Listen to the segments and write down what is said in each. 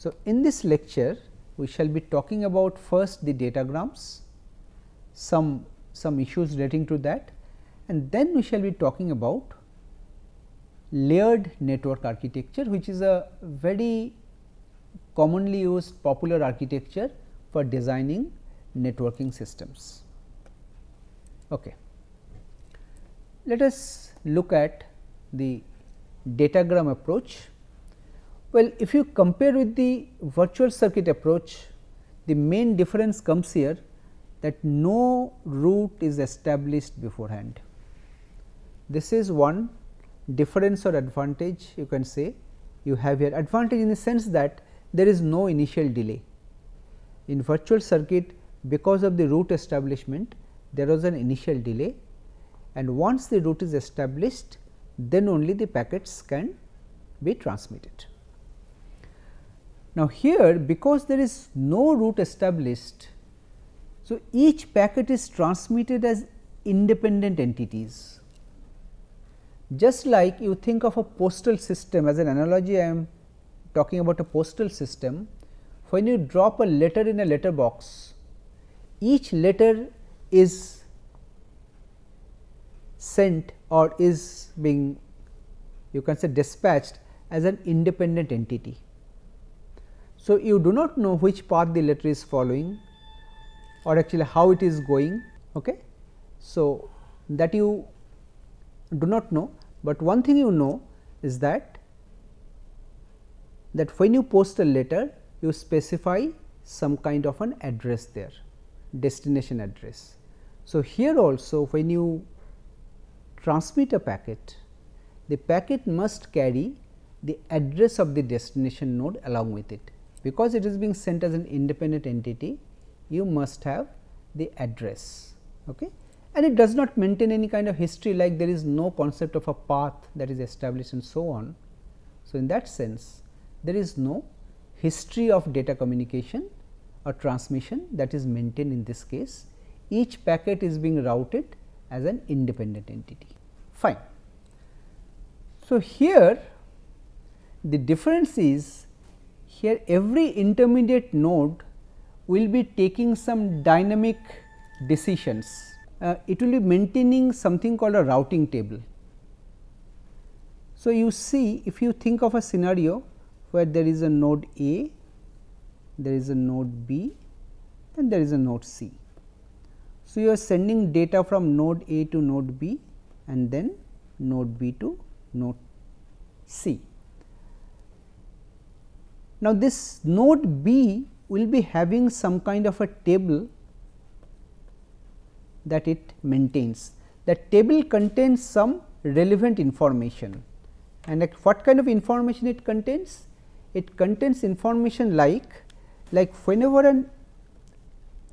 So, in this lecture we shall be talking about first the datagrams, some issues relating to that, and then we shall be talking about layered network architecture, which is a very commonly used popular architecture for designing networking systems. Okay. Let us look at the datagram approach. Well, if you compare with the virtual circuit approach, the main difference comes here that no route is established beforehand. This is one difference or advantage you can say you have here. Advantage in the sense that there is no initial delay. In virtual circuit, because of the route establishment, there was an initial delay, and once the route is established, then only the packets can be transmitted. Now, here because there is no route established, so each packet is transmitted as independent entities. Just like you think of a postal system, as an analogy I am talking about a postal system. When you drop a letter in a letter box, each letter is sent or is being, you can say, dispatched as an independent entity. So, you do not know which path the letter is following or actually how it is going. Okay. So, that you do not know, but one thing you know is that when you post a letter, you specify some kind of an address there, destination address. So, here also when you transmit a packet, the packet must carry the address of the destination node along with it. Because it is being sent as an independent entity, you must have the address. Okay. And it does not maintain any kind of history, like there is no concept of a path that is established and so on. So, in that sense there is no history of data communication or transmission that is maintained in this case. Each packet is being routed as an independent entity. Fine. So, here the difference is, here every intermediate node will be taking some dynamic decisions. It will be maintaining something called a routing table. So, you see, if you think of a scenario where there is a node A, there is a node B and there is a node C. So, you are sending data from node A to node B and then node B to node C. Now, this node B will be having some kind of a table that it maintains. That table contains some relevant information, and like what kind of information it contains? It contains information like whenever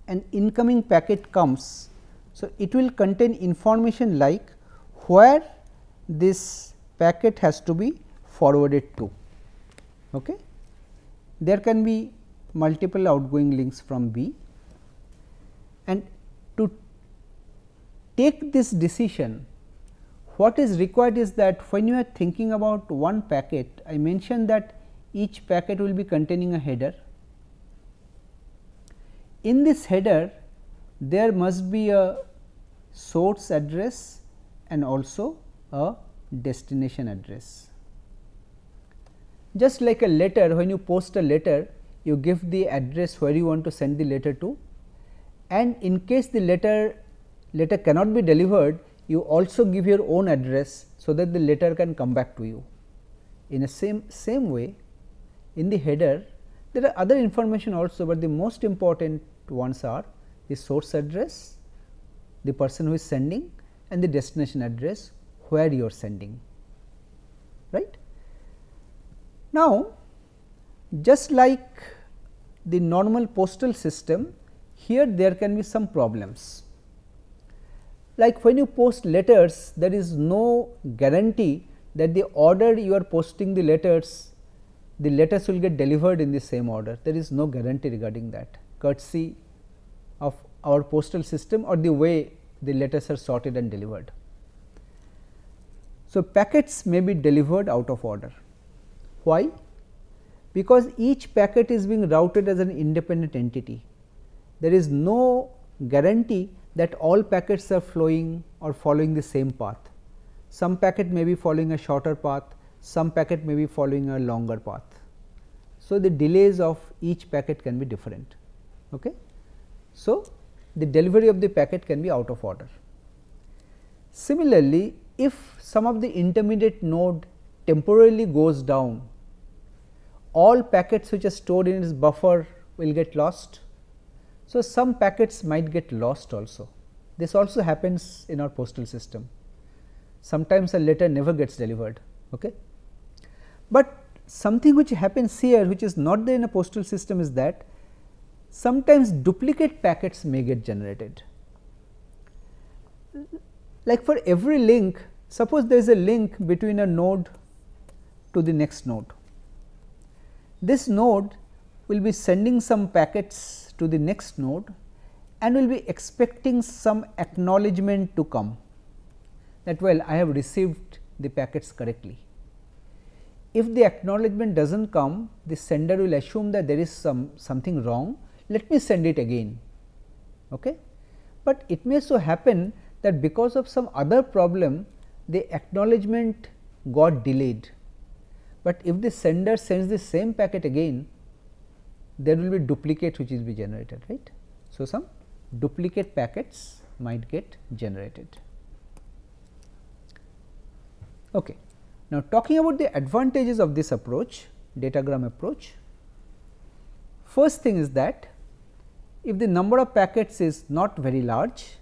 an incoming packet comes, so it will contain information like where this packet has to be forwarded to. Okay. There can be multiple outgoing links from B, and to take this decision, what is required is that when you are thinking about one packet, I mentioned that each packet will be containing a header. In this header, there must be a source address and also a destination address. Just like a letter, when you post a letter, you give the address where you want to send the letter to, and in case the letter cannot be delivered, you also give your own address so that the letter can come back to you. In the same way, in the header there are other information also, but the most important ones are the source address, the person who is sending, and the destination address where you are sending, right. Now, just like the normal postal system, here there can be some problems. Like when you post letters, there is no guarantee that the order you are posting the letters will get delivered in the same order. There is no guarantee regarding that, courtesy of our postal system or the way the letters are sorted and delivered. So, packets may be delivered out of order. Why? because each packet is being routed as an independent entity. There is no guarantee that all packets are flowing or following the same path. Some packet may be following a shorter path, some packet may be following a longer path. So, the delays of each packet can be different. Okay. So, the delivery of the packet can be out of order. Similarly, if some of the intermediate node temporarily goes down, all packets which are stored in its buffer will get lost. So, some packets might get lost also. This also happens in our postal system. Sometimes a letter never gets delivered. Okay. But something which happens here, which is not there in a postal system, is that sometimes duplicate packets may get generated. Like for every link, suppose there is a link between a node to the next node. This node will be sending some packets to the next node and will be expecting some acknowledgement to come, that well, I have received the packets correctly. If the acknowledgement does not come, the sender will assume that there is something wrong, let me send it again. Okay? But it may so happen that because of some other problem, the acknowledgement got delayed. But if the sender sends the same packet again, there will be duplicate which will be generated, right. So, some duplicate packets might get generated. Okay. Now, talking about the advantages of this approach, datagram approach. First thing is that if the number of packets is not very large,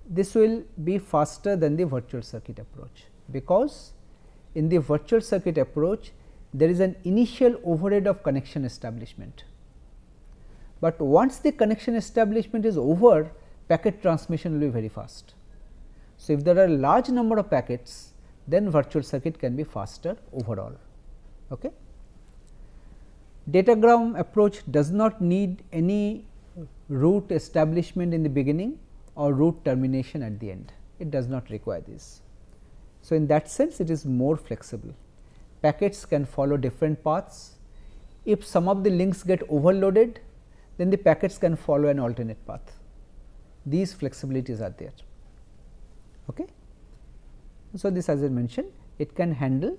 this will be faster than the virtual circuit approach, because in the virtual circuit approach there is an initial overhead of connection establishment. But once the connection establishment is over, packet transmission will be very fast. So, if there are a large number of packets, then virtual circuit can be faster overall. Okay. Datagram approach does not need any route establishment in the beginning or route termination at the end, it does not require this. So, in that sense it is more flexible. Packets can follow different paths. If some of the links get overloaded, then the packets can follow an alternate path. These flexibilities are there. Okay. So, this as I mentioned, it can handle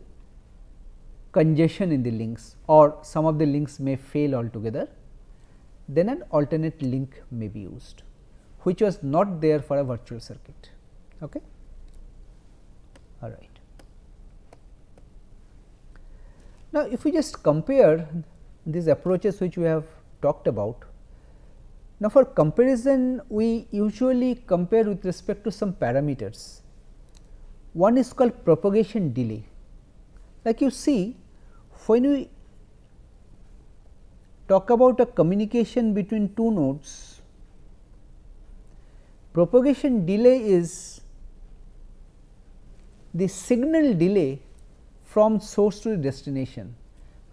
congestion in the links, or some of the links may fail altogether, then an alternate link may be used, which was not there for a virtual circuit. Okay. All right. Now, if we just compare these approaches which we have talked about, now for comparison we usually compare with respect to some parameters. One is called propagation delay. Like you see, when we talk about a communication between two nodes, propagation delay is the signal delay from source to the destination.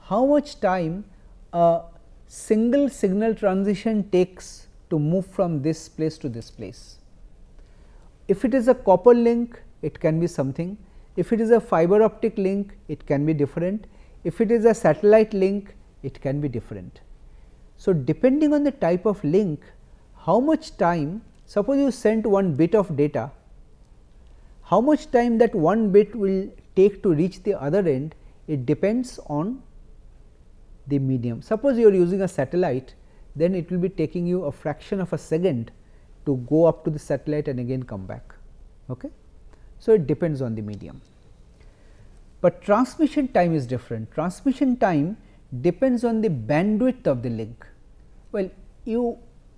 How much time a single signal transition takes to move from this place to this place. If it is a copper link, it can be something. If it is a fiber optic link, it can be different. If it is a satellite link, it can be different. So, depending on the type of link, how much time, suppose you sent one bit of data, how much time that one bit will take to reach the other end, it depends on the medium. Suppose you are using a satellite, then it will be taking you a fraction of a second to go up to the satellite and again come back. Okay. So, it depends on the medium. But transmission time is different. Transmission time depends on the bandwidth of the link. Well, you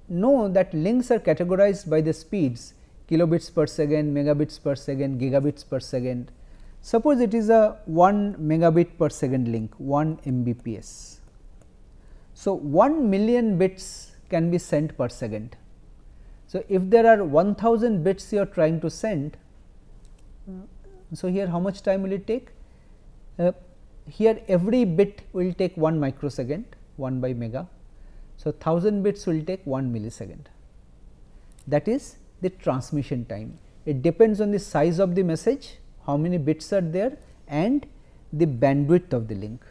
know that links are categorized by the speeds, kilobits per second, megabits per second, gigabits per second. Suppose it is a 1 megabit per second link, 1 Mbps. So, 1 million bits can be sent per second. So, if there are 1000 bits you are trying to send, so here how much time will it take? Here every bit will take 1 microsecond, 1 by mega. So, 1000 bits will take 1 millisecond. That is the transmission time. It depends on the size of the message, how many bits are there, and the bandwidth of the link.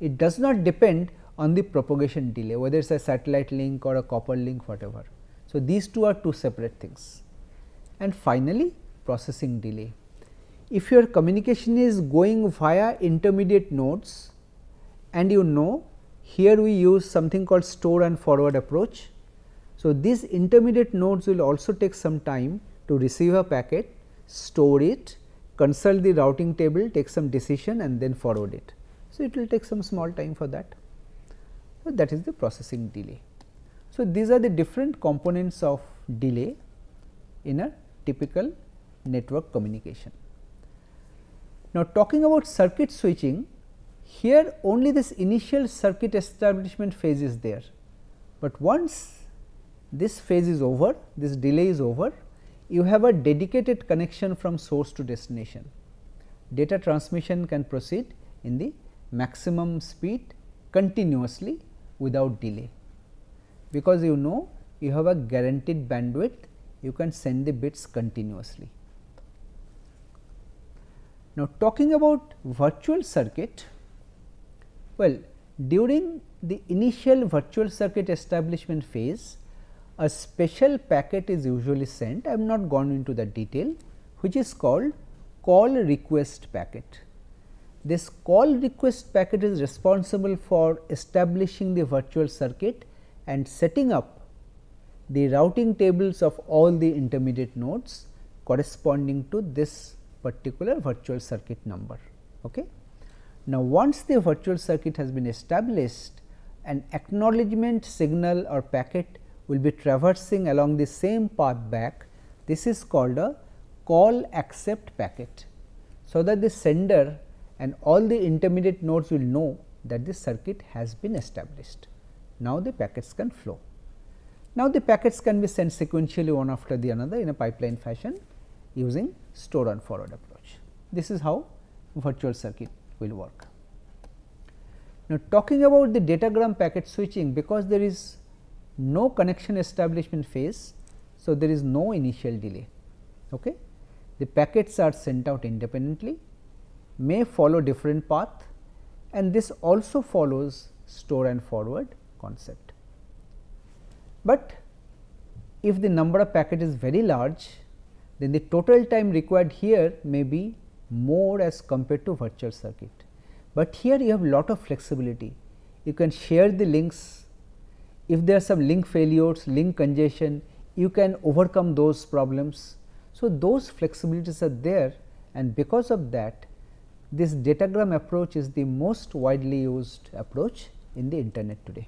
it does not depend on the propagation delay, whether it is a satellite link or a copper link, whatever. So, these two are two separate things. And finally, processing delay. If your communication is going via intermediate nodes, and you know here we use something called store and forward approach. So, these intermediate nodes will also take some time to receive a packet, store it, consult the routing table, take some decision and then forward it. So, it will take some small time for that. So, that is the processing delay. So, these are the different components of delay in a typical network communication. Now, talking about circuit switching, here only this initial circuit establishment phase is there, but once this phase is over, this delay is over, you have a dedicated connection from source to destination. Data transmission can proceed in the maximum speed continuously without delay, because you know you have a guaranteed bandwidth, you can send the bits continuously. Now, talking about virtual circuit, well, during the initial virtual circuit establishment phase, a special packet is usually sent. I have not gone into the detail, which is called call request packet. This call request packet is responsible for establishing the virtual circuit and setting up the routing tables of all the intermediate nodes corresponding to this particular virtual circuit number. Okay. Now, once the virtual circuit has been established, an acknowledgement signal or packet will be traversing along the same path back. This is called a call accept packet, so that the sender and all the intermediate nodes will know that the circuit has been established. Now, the packets can flow. Now, the packets can be sent sequentially one after the another in a pipeline fashion using store and forward approach. This is how virtual circuit will work. Now, talking about the datagram packet switching, because there is no connection establishment phase, so there is no initial delay. Okay. The packets are sent out independently, may follow different path, and this also follows store and forward concept. But if the number of packets is very large, then the total time required here may be more as compared to virtual circuit. But here you have lot of flexibility. You can share the links. If there are some link failures, link congestion, you can overcome those problems. So, those flexibilities are there, and because of that, this datagram approach is the most widely used approach in the internet today.